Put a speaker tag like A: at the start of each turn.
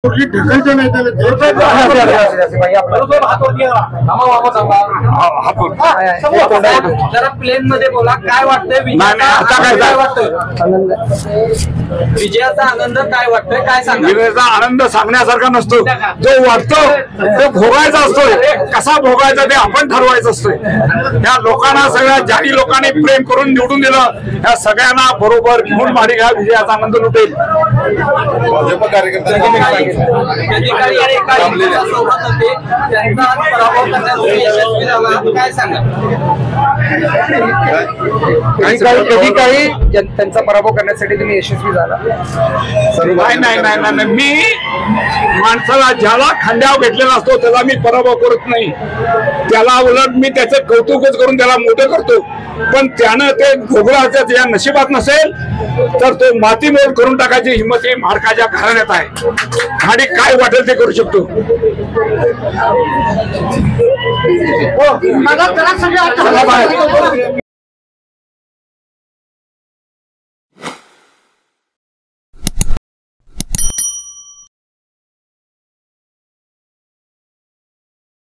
A: ढकलते नाही
B: जरा प्लेन मध्ये बोला, काय वाटतंय विजयाचा आनंद काय वाटतोय, काय सांगा?
C: विजयाचा आनंद सांगण्यासारखा नसतो, जो वाटतो तो भोगायचा असतोय. कसा भोगायचा ते आपण ठरवायचं असतोय. त्या लोकांना, सगळ्या जाणी लोकांनी प्रेम करून निवडून दिलं, त्या सगळ्यांना बरोबर घेऊन मालिका विजयाचा आनंद लुटेल.
A: भाजप कार्यकर्त्यांनी
B: काय सांगा?
D: कधी काही त्यांचा पराभव करण्यासाठी तुम्ही यशस्वी झाला?
C: नाही, मी माणसाला ज्याला खांद्यावर घेतलेला असतो त्याला मी पराभव करत नाही. त्याला उलट मी त्याचं कौतुकच करून त्याला मोठं करतो. पण त्यानं ते घोगराच्या या नशिबात नसेल तर तो मातीमोल करून टाकायची हिंमत ही मार्काच्या घराण्यात आहे. आणि काय वाटेल ते करू शकतो.